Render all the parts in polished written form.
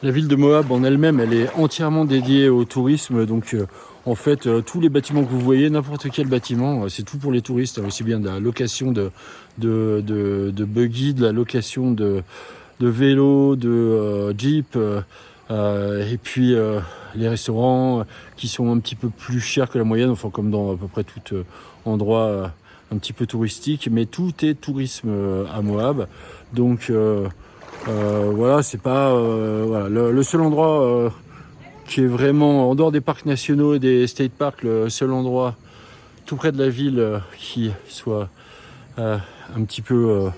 La ville de Moab en elle-même, elle est entièrement dédiée au tourisme. Donc en fait, tous les bâtiments que vous voyez, n'importe quel bâtiment, c'est tout pour les touristes, aussi bien de la location de buggy, de la location de vélos, de jeep, et puis les restaurants qui sont un petit peu plus chers que la moyenne, enfin comme dans à peu près tout endroit un petit peu touristique, mais tout est tourisme à Moab. Donc voilà, c'est pas voilà, le seul endroit qui est vraiment en dehors des parcs nationaux et des state parks, le seul endroit tout près de la ville qui soit un petit peu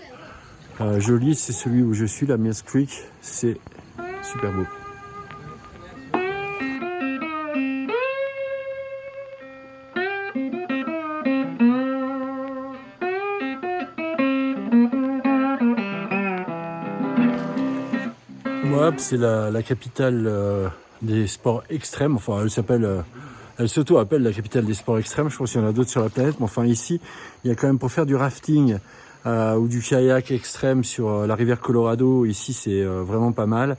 joli, c'est celui où je suis, la Mills Creek. C'est super beau. Moab, c'est la capitale des sports extrêmes. Enfin, elle s'auto-appelle la capitale des sports extrêmes. Je pense qu'il y en a d'autres sur la planète. Mais enfin, ici, il y a quand même pour faire du rafting ou du kayak extrême sur la rivière Colorado. Ici, c'est vraiment pas mal.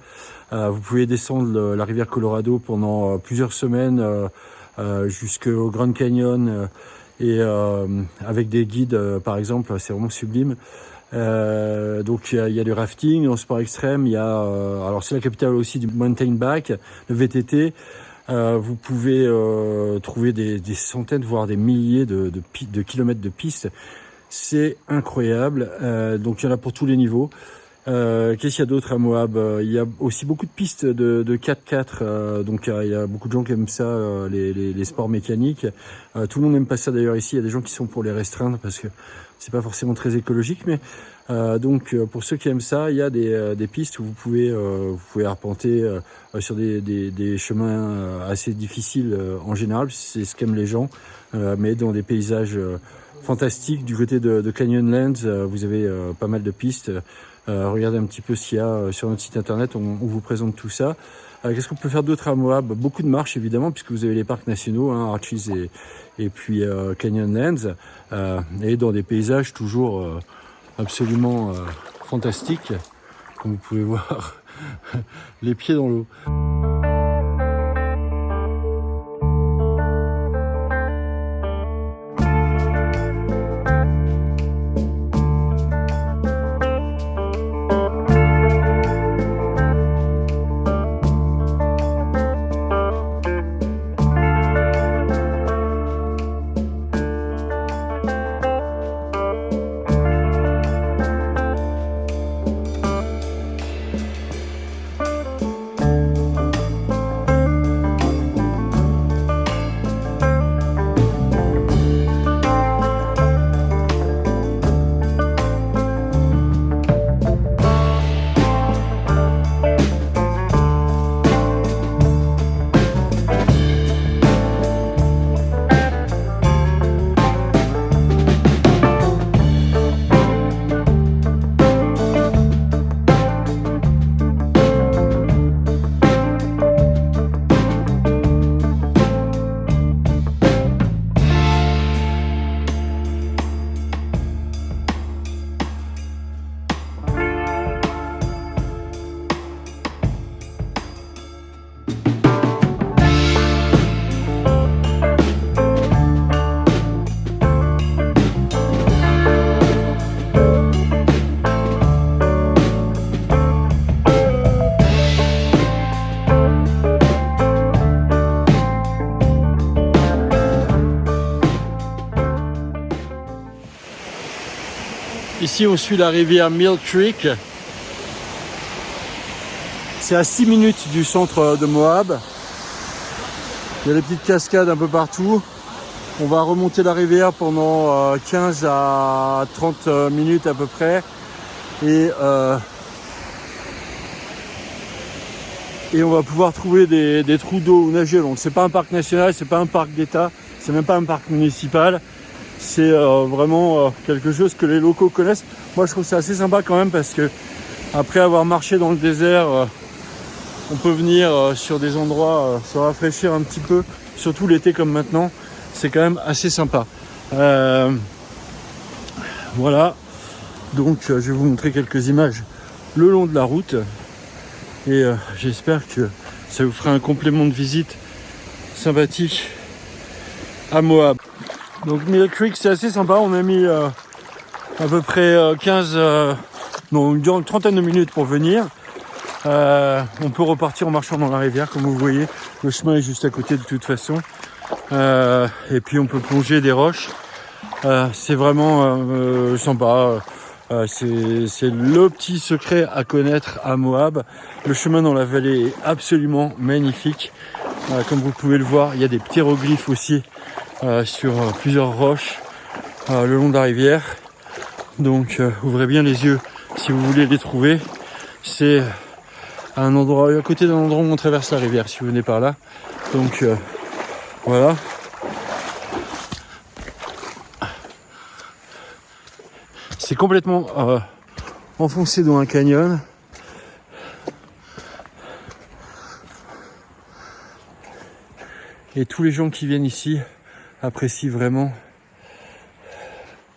Vous pouvez descendre la rivière Colorado pendant plusieurs semaines jusqu'au Grand Canyon et avec des guides, par exemple. C'est vraiment sublime. Donc il y a du rafting en sport extrême, il y a alors c'est la capitale aussi du mountain bike, le VTT. Vous pouvez trouver des centaines voire des milliers de kilomètres de pistes. C'est incroyable. Donc il y en a pour tous les niveaux. Qu'est-ce qu'il y a d'autre à Moab? Il y a aussi beaucoup de pistes de 4x4. Donc il y a beaucoup de gens qui aiment ça, les sports mécaniques. Tout le monde n'aime pas ça d'ailleurs ici. Il y a des gens qui sont pour les restreindre parce que c'est pas forcément très écologique. Mais donc pour ceux qui aiment ça, il y a des pistes où vous pouvez arpenter sur des chemins assez difficiles en général. C'est ce qu'aiment les gens, mais dans des paysages fantastiques. Du côté de Canyonlands, vous avez pas mal de pistes. Regardez un petit peu ce qu'il y a sur notre site internet, on vous présente tout ça. Qu'est-ce qu'on peut faire d'autre à Moab? Beaucoup de marches évidemment, puisque vous avez les parcs nationaux, hein, Arches et puis Canyonlands, et dans des paysages toujours absolument fantastiques, comme vous pouvez voir, les pieds dans l'eau. Ici, on suit la rivière Mill Creek. C'est à 6 minutes du centre de Moab. Il y a des petites cascades un peu partout. On va remonter la rivière pendant 15 à 30 minutes à peu près. Et on va pouvoir trouver des trous d'eau où nager. Donc c'est pas un parc national, c'est pas un parc d'État, c'est même pas un parc municipal. C'est vraiment quelque chose que les locaux connaissent. Moi je trouve ça assez sympa quand même parce que après avoir marché dans le désert, on peut venir sur des endroits se rafraîchir un petit peu, surtout l'été comme maintenant. C'est quand même assez sympa. Voilà. Donc je vais vous montrer quelques images le long de la route. Et j'espère que ça vous fera un complément de visite sympathique à Moab. Donc Mill Creek, c'est assez sympa. On a mis à peu près une trentaine de minutes pour venir. On peut repartir en marchant dans la rivière, comme vous voyez. Le chemin est juste à côté de toute façon. Et puis on peut plonger des roches. C'est vraiment sympa. C'est le petit secret à connaître à Moab. Le chemin dans la vallée est absolument magnifique. Comme vous pouvez le voir, il y a des petits hiéroglyphes aussi sur plusieurs roches le long de la rivière. Donc ouvrez bien les yeux si vous voulez les trouver. C'est un endroit à côté d'un endroit où on traverse la rivière si vous venez par là. Donc voilà. C'est complètement enfoncé dans un canyon. Et tous les gens qui viennent ici apprécient vraiment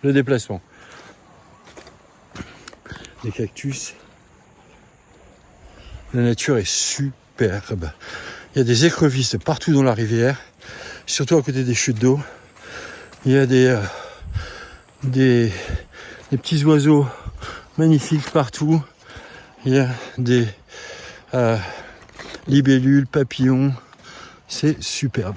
le déplacement. Les cactus. La nature est superbe. Il y a des écrevisses partout dans la rivière, surtout à côté des chutes d'eau. Il y a des petits oiseaux magnifiques partout. Il y a des libellules, papillons. C'est superbe.